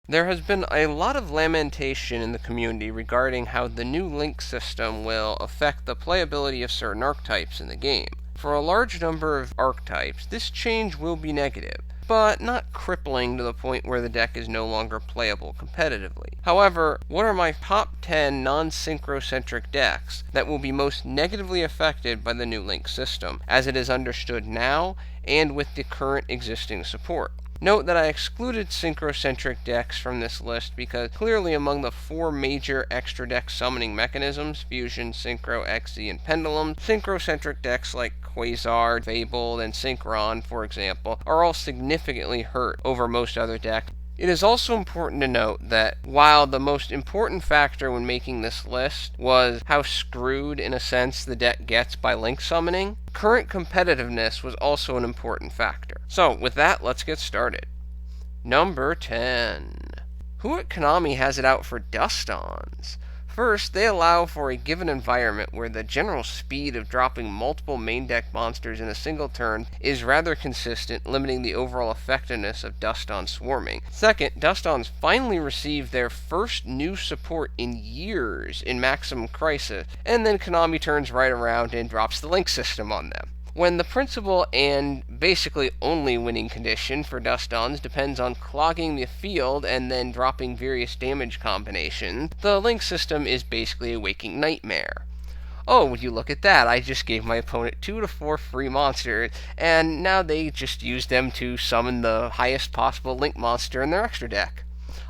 There has been a lot of lamentation in the community regarding how the new link system will affect the playability of certain archetypes in the game. For a large number of archetypes, this change will be negative, but not crippling to the point where the deck is no longer playable competitively. However, what are my top 10 non-synchro-centric decks that will be most negatively affected by the new link system, as it is understood now and with the current existing support? Note that I excluded synchro-centric decks from this list because clearly among the 4 major extra deck summoning mechanisms, Fusion, Synchro, XZ, and Pendulum, synchro-centric decks like Quasar, Fabled, and Synchron, for example, are all significantly hurt over most other decks. It is also important to note that while the most important factor when making this list was how screwed, in a sense, the deck gets by link summoning, current competitiveness was also an important factor. So, with that, let's get started. Number 10. Who at Konami has it out for Dustons? First, they allow for a given environment where the general speed of dropping multiple main deck monsters in a single turn is rather consistent, limiting the overall effectiveness of Duston swarming. Second, Dustons finally received their first new support in years in Maximum Crisis, and then Konami turns right around and drops the link system on them. When the principal and basically only winning condition for Dustons depends on clogging the field and then dropping various damage combinations, the link system is basically a waking nightmare. Oh, would you look at that, I just gave my opponent 2 to 4 free monsters, and now they just use them to summon the highest possible link monster in their extra deck.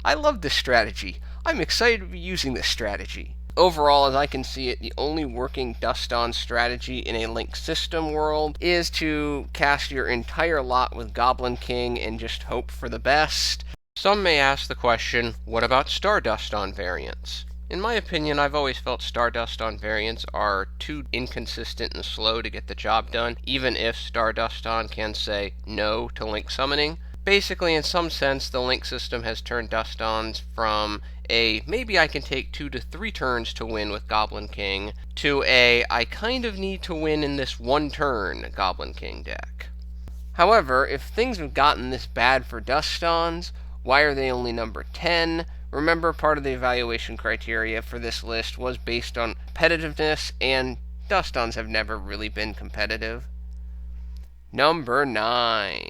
I love this strategy. I'm excited to be using this strategy. Overall, as I can see it, the only working Duston strategy in a link system world is to cast your entire lot with Goblin King and just hope for the best. Some may ask the question, what about Star Duston variants? In my opinion, I've always felt Star Duston variants are too inconsistent and slow to get the job done, even if Star Duston can say no to link summoning. Basically, in some sense, the link system has turned Dustons from maybe I can take 2 to 3 turns to win with Goblin King, to I kind of need to win in this one turn Goblin King deck. However, if things have gotten this bad for Dustons, why are they only number 10? Remember, part of the evaluation criteria for this list was based on competitiveness, and Dustons have never really been competitive. Number 9.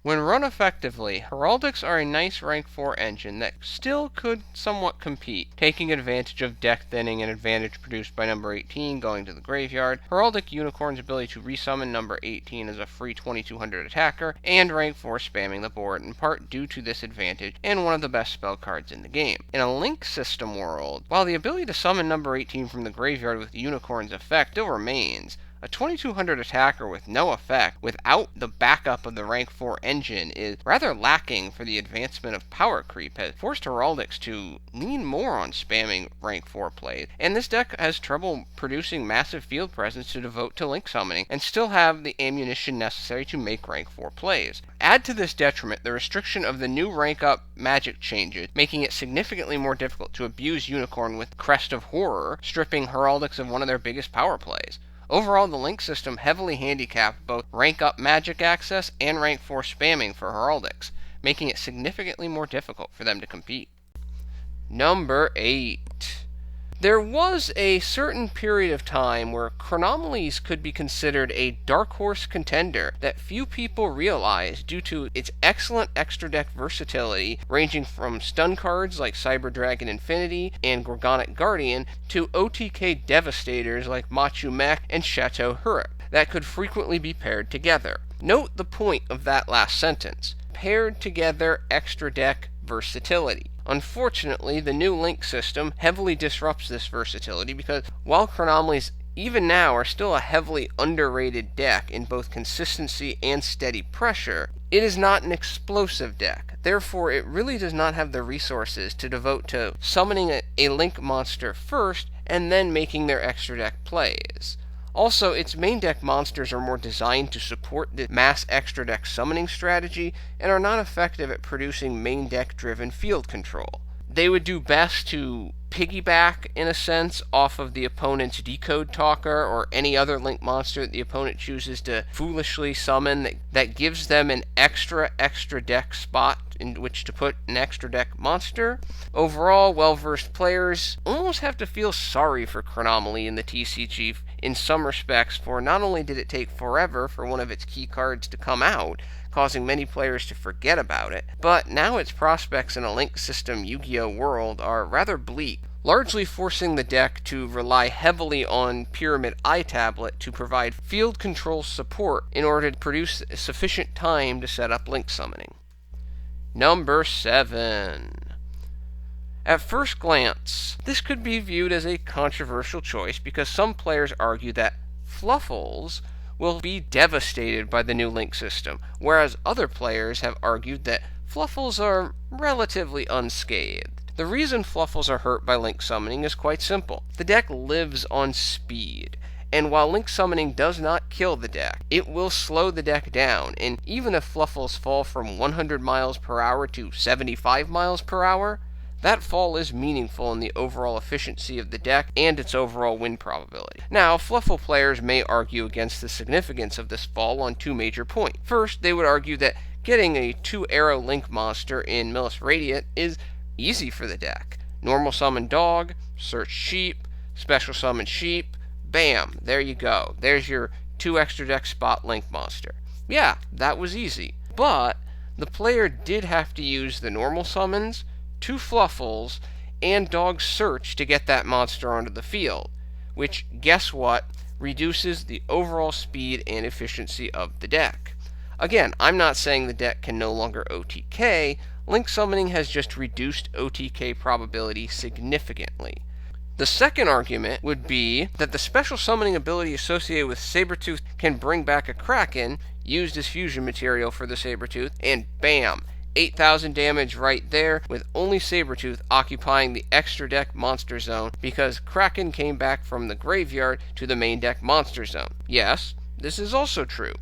When run effectively, Heraldics are a nice rank 4 engine that still could somewhat compete, taking advantage of deck thinning and advantage produced by number 18 going to the graveyard, Heraldic Unicorn's ability to resummon number 18 as a free 2200 attacker, and rank 4 spamming the board, in part due to this advantage, and one of the best spell cards in the game. In a link system world, while the ability to summon number 18 from the graveyard with the Unicorn's effect still remains, a 2200 attacker with no effect without the backup of the rank 4 engine is rather lacking for the advancement of power creep, has forced Heraldics to lean more on spamming rank 4 plays, and this deck has trouble producing massive field presence to devote to link summoning and still have the ammunition necessary to make rank 4 plays. Add to this detriment the restriction of the new rank up magic changes, making it significantly more difficult to abuse Unicorn with Crest of Horror, stripping Heraldics of one of their biggest power plays. Overall, the link system heavily handicapped both rank-up magic access and rank 4 spamming for Heraldics, making it significantly more difficult for them to compete. Number 8. There was a certain period of time where Chronomalies could be considered a dark horse contender that few people realized due to its excellent extra deck versatility, ranging from stun cards like Cyber Dragon Infinity and Gorgonic Guardian to OTK devastators like Machu Mech and Chateau Huruk that could frequently be paired together. Note the point of that last sentence: paired together extra deck versatility. Unfortunately, the new link system heavily disrupts this versatility because while Chronomalies even now are still a heavily underrated deck in both consistency and steady pressure, it is not an explosive deck. Therefore, it really does not have the resources to devote to summoning a link monster first and then making their extra deck plays. Also, its main deck monsters are more designed to support the mass extra deck summoning strategy and are not effective at producing main deck driven field control. They would do best to piggyback, in a sense, off of the opponent's Decode Talker or any other link monster that the opponent chooses to foolishly summon that gives them an extra deck spot in which to put an extra deck monster. Overall, well-versed players almost have to feel sorry for Chronomaly in the TCG in some respects, for not only did it take forever for one of its key cards to come out, causing many players to forget about it, but now its prospects in a Link System Yu-Gi-Oh! World are rather bleak, largely forcing the deck to rely heavily on Pyramid iTablet to provide field control support in order to produce sufficient time to set up Link summoning. Number 7. At first glance, this could be viewed as a controversial choice because some players argue that Fluffles will be devastated by the new Link system, whereas other players have argued that Fluffles are relatively unscathed. The reason Fluffles are hurt by Link summoning is quite simple. The deck lives on speed, and while Link summoning does not kill the deck, it will slow the deck down, and even if Fluffles fall from 100 miles per hour to 75 miles per hour, that fall is meaningful in the overall efficiency of the deck and its overall win probability. Now, Fluffle players may argue against the significance of this fall on two major points. First, they would argue that getting a 2-arrow Link monster in Millis Radiant is easy for the deck. Normal summon dog, search sheep, special summon sheep, bam, there you go. There's your 2 extra deck spot Link monster. Yeah, that was easy. But the player did have to use the normal summons, 2 Fluffles, and Dog Search to get that monster onto the field, which, guess what, reduces the overall speed and efficiency of the deck. Again, I'm not saying the deck can no longer OTK, Link summoning has just reduced OTK probability significantly. The second argument would be that the special summoning ability associated with Sabertooth can bring back a Kraken, used as fusion material for the Sabertooth, and bam! 8,000 damage right there, with only Sabertooth occupying the extra deck monster zone because Kraken came back from the graveyard to the main deck monster zone. Yes, this is also true.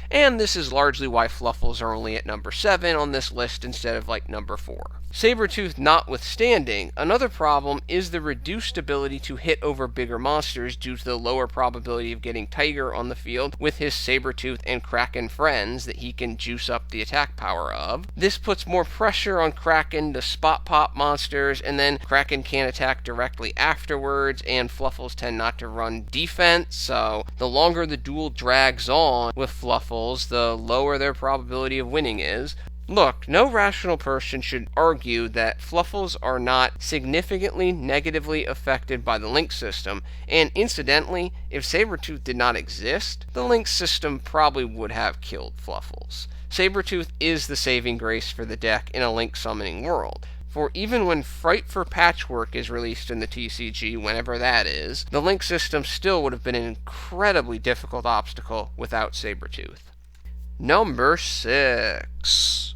And this is largely why Fluffles are only at number 7 on this list instead of number 4. Sabertooth notwithstanding, another problem is the reduced ability to hit over bigger monsters due to the lower probability of getting Tiger on the field with his Sabertooth and Kraken friends that he can juice up the attack power of. This puts more pressure on Kraken to spot pop monsters, and then Kraken can't attack directly afterwards, and Fluffles tend not to run defense, so the longer the duel drags on with Fluffles, the lower their probability of winning is. Look, no rational person should argue that Fluffles are not significantly negatively affected by the Link system, and incidentally, if Sabertooth did not exist, the Link system probably would have killed Fluffles. Sabertooth is the saving grace for the deck in a Link summoning world, for even when Fright for Patchwork is released in the TCG, whenever that is, the Link system still would have been an incredibly difficult obstacle without Sabertooth. Number 6.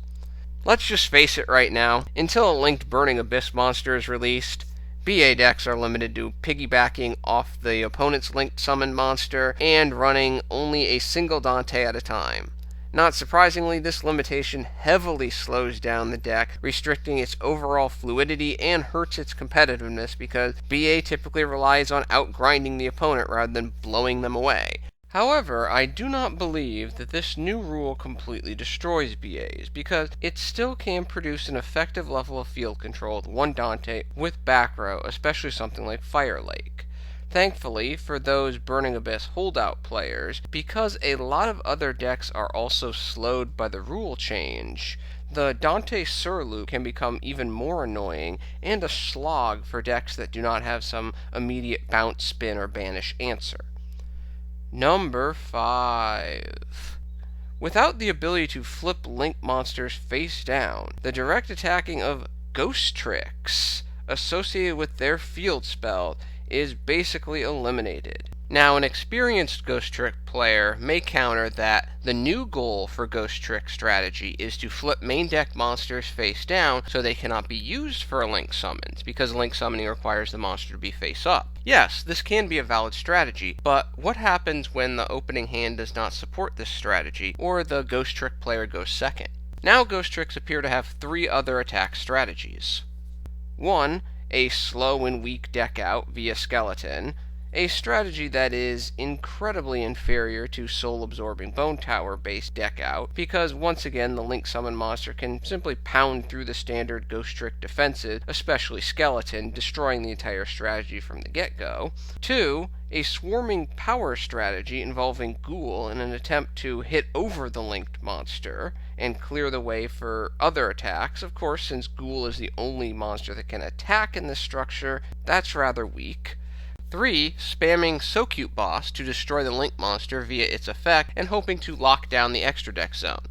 Let's just face it right now, until a linked Burning Abyss monster is released, BA decks are limited to piggybacking off the opponent's linked summon monster and running only a single Dante at a time. Not surprisingly, this limitation heavily slows down the deck, restricting its overall fluidity and hurts its competitiveness because BA typically relies on outgrinding the opponent rather than blowing them away. However, I do not believe that this new rule completely destroys BAs, because it still can produce an effective level of field control with one Dante with back row, especially something like Fire Lake. Thankfully, for those Burning Abyss holdout players, because a lot of other decks are also slowed by the rule change, the Dante Surloop can become even more annoying and a slog for decks that do not have some immediate bounce, spin, or banish answer. Number 5. Without the ability to flip Link monsters face down, the direct attacking of Ghost Tricks associated with their field spell is basically eliminated. Now, an experienced Ghost Trick player may counter that the new goal for Ghost Trick strategy is to flip main deck monsters face down so they cannot be used for Link summons, because Link summoning requires the monster to be face up. Yes, this can be a valid strategy, but what happens when the opening hand does not support this strategy, or the Ghost Trick player goes second? Now Ghost Tricks appear to have 3 other attack strategies. 1. A slow and weak deck out via Skeleton. a strategy that is incredibly inferior to soul-absorbing Bone Tower-based deck out, because once again the Link Summon monster can simply pound through the standard Ghost Trick defenses, especially Skeleton, destroying the entire strategy from the get-go. 2. A swarming power strategy involving Ghoul in an attempt to hit over the linked monster and clear the way for other attacks. Of course, since Ghoul is the only monster that can attack in this structure, that's rather weak. 3. Spamming So Cute Boss to destroy the Link monster via its effect and hoping to lock down the extra deck zone.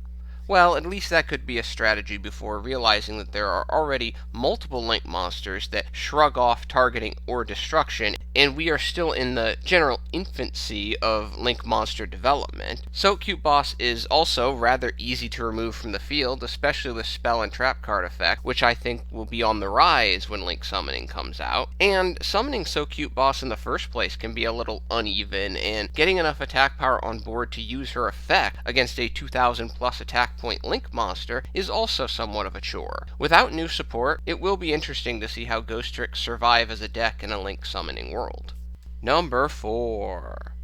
Well, at least that could be a strategy before realizing that there are already multiple Link monsters that shrug off targeting or destruction, and we are still in the general infancy of Link monster development. So Cute Boss is also rather easy to remove from the field, especially with spell and trap card effect, which I think will be on the rise when Link summoning comes out. And summoning So Cute Boss in the first place can be a little uneven, and getting enough attack power on board to use her effect against a 2000 plus attack point Link monster is also somewhat of a chore. Without new support, it will be interesting to see how Ghost Tricks survive as a deck in a Link summoning world. Number 4.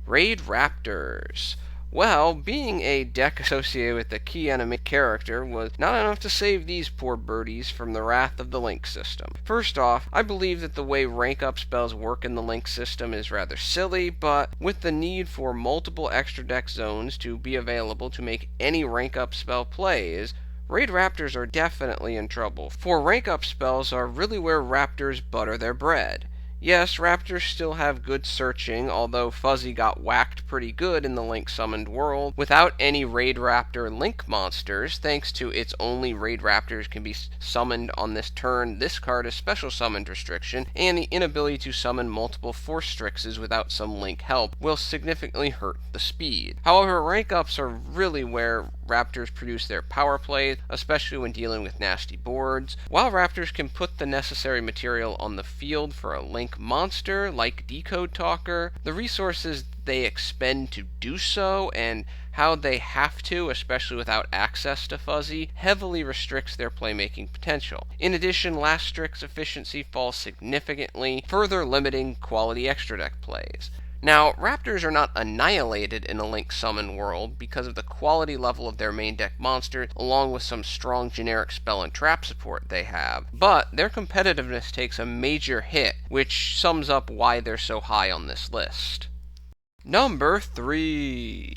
Raid Raptors. Well, being a deck associated with the key enemy character was not enough to save these poor birdies from the wrath of the Link system. First off, I believe that the way rank up spells work in the Link system is rather silly, but with the need for multiple extra deck zones to be available to make any rank up spell plays, Raid Raptors are definitely in trouble, for rank up spells are really where Raptors butter their bread. Yes, Raptors still have good searching, although Fuzzy got whacked pretty good in the Link summoned world. Without any Raid Raptor Link monsters, thanks to its only Raid Raptors can be summoned on this turn, this card is special summoned restriction, and the inability to summon multiple Force Strixes without some Link help will significantly hurt the speed. However, rank ups are really where Raptors produce their power plays, especially when dealing with nasty boards. While Raptors can put the necessary material on the field for a Link monster, like Decode Talker, the resources they expend to do so, and how they have to, especially without access to Fuzzy, heavily restricts their playmaking potential. In addition, Last Strix efficiency falls significantly, further limiting quality extra deck plays. Now, Raptors are not annihilated in a Link Summon world because of the quality level of their main deck monsters, along with some strong generic spell and trap support they have, but their competitiveness takes a major hit, which sums up why they're so high on this list. Number 3.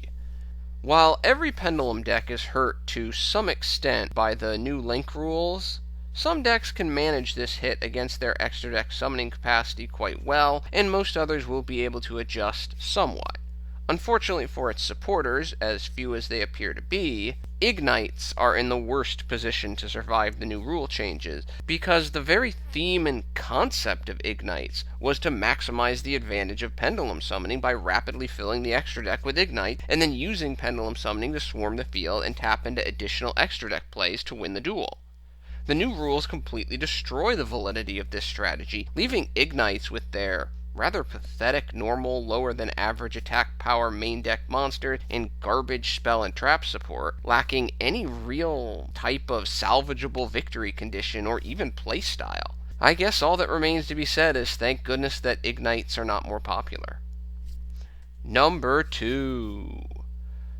While every Pendulum deck is hurt to some extent by the new Link rules, some decks can manage this hit against their extra deck summoning capacity quite well, and most others will be able to adjust somewhat. Unfortunately for its supporters, as few as they appear to be, Ignites are in the worst position to survive the new rule changes, because the very theme and concept of Ignites was to maximize the advantage of Pendulum summoning by rapidly filling the extra deck with Ignite, and then using Pendulum summoning to swarm the field and tap into additional extra deck plays to win the duel. The new rules completely destroy the validity of this strategy, leaving Ignites with their rather pathetic, normal, lower than average attack power main deck monsters and garbage spell and trap support, lacking any real type of salvageable victory condition or even playstyle. I guess all that remains to be said is thank goodness that Ignites are not more popular. Number 2.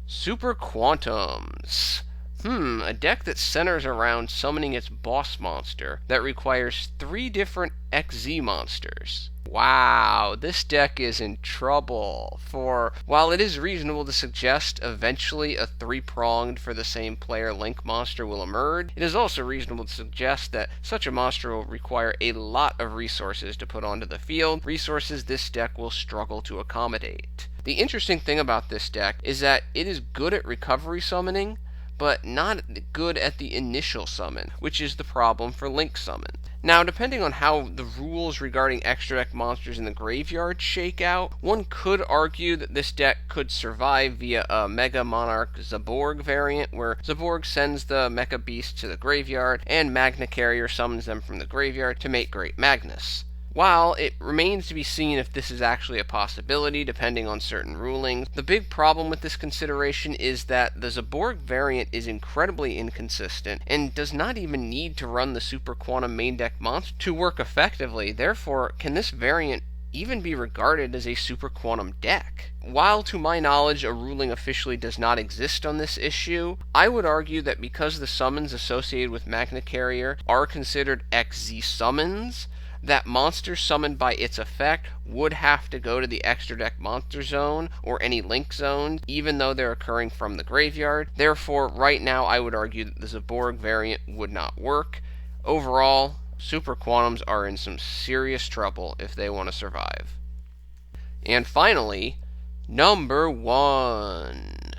Super Quantums. A deck that centers around summoning its boss monster that requires 3 different XZ monsters. Wow, this deck is in trouble, for while it is reasonable to suggest eventually a 3-pronged for the same player Link monster will emerge, it is also reasonable to suggest that such a monster will require a lot of resources to put onto the field, resources this deck will struggle to accommodate. The interesting thing about this deck is that it is good at recovery summoning, but not good at the initial summon, which is the problem for Link Summon. Now, depending on how the rules regarding extra deck monsters in the graveyard shake out, one could argue that this deck could survive via a Mega Monarch Zaborg variant, where Zaborg sends the Mecha Beast to the graveyard, and Magna Carrier summons them from the graveyard to make Great Magnus. While it remains to be seen if this is actually a possibility, depending on certain rulings, the big problem with this consideration is that the Zaborg variant is incredibly inconsistent and does not even need to run the Super Quantum main deck monster to work effectively. Therefore, can this variant even be regarded as a super quantum deck. While to my knowledge a ruling officially does not exist on this issue, I would argue that because the summons associated with Magna Carrier are considered XZ summons, that monsters summoned by its effect would have to go to the extra deck monster zone or any link zone, even though they're occurring from the graveyard. Therefore, right now I would argue that the Zaborg variant would not work. Overall, Super Quantums are in some serious trouble if they want to survive. And finally, number 1.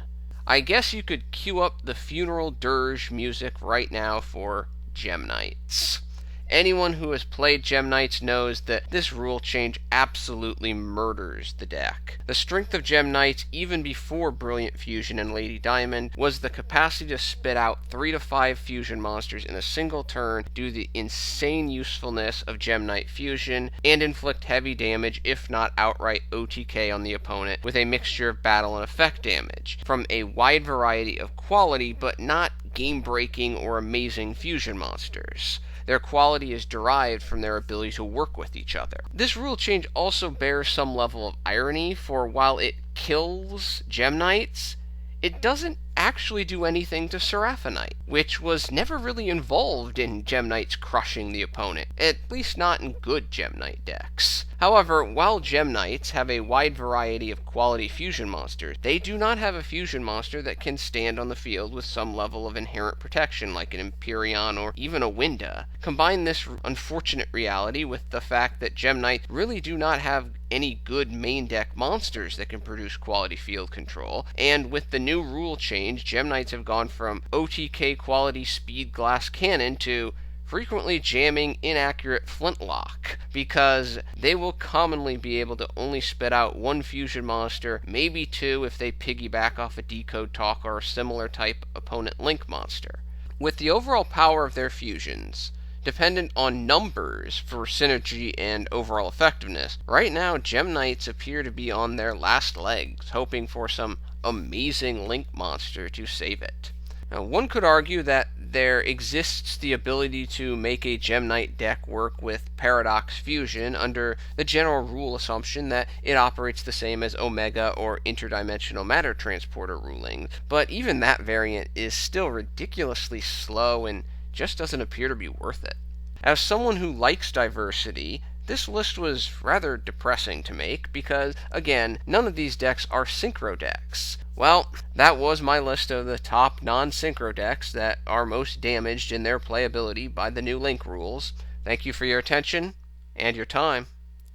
I guess you could cue up the funeral dirge music right now for Gem Knights. Anyone who has played Gem Knights knows that this rule change absolutely murders the deck. The strength of Gem Knights, even before Brilliant Fusion and Lady Diamond, was the capacity to spit out 3 to 5 fusion monsters in a single turn due to the insane usefulness of Gem Knight Fusion, and inflict heavy damage, if not outright OTK on the opponent, with a mixture of battle and effect damage, from a wide variety of quality but not game-breaking or amazing fusion monsters. Their quality is derived from their ability to work with each other. This rule change also bears some level of irony, for while it kills Gem Knights, it doesn't actually do anything to Seraphonite, which was never really involved in Gem Knights crushing the opponent, at least not in good Gem Knight decks. However, while Gem Knights have a wide variety of quality fusion monsters, they do not have a fusion monster that can stand on the field with some level of inherent protection like an Empyrean or even a Winda. Combine this unfortunate reality with the fact that Gem Knights really do not have any good main deck monsters that can produce quality field control, and with the new rule change, Gem Knights have gone from OTK quality speed glass cannon to frequently jamming inaccurate flintlock, because they will commonly be able to only spit out 1 fusion monster, maybe 2 if they piggyback off a Decode Talk or a similar type opponent link monster. With the overall power of their fusions dependent on numbers for synergy and overall effectiveness, right now Gem Knights appear to be on their last legs, hoping for some amazing link monster to save it. Now, one could argue that there exists the ability to make a Gem Knight deck work with Paradox Fusion under the general rule assumption that it operates the same as Omega or Interdimensional Matter Transporter rulings, but even that variant is still ridiculously slow and just doesn't appear to be worth it. As someone who likes diversity, this list was rather depressing to make because, again, none of these decks are synchro decks. Well, that was my list of the top non-synchro decks that are most damaged in their playability by the new link rules. Thank you for your attention and your time.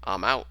I'm out.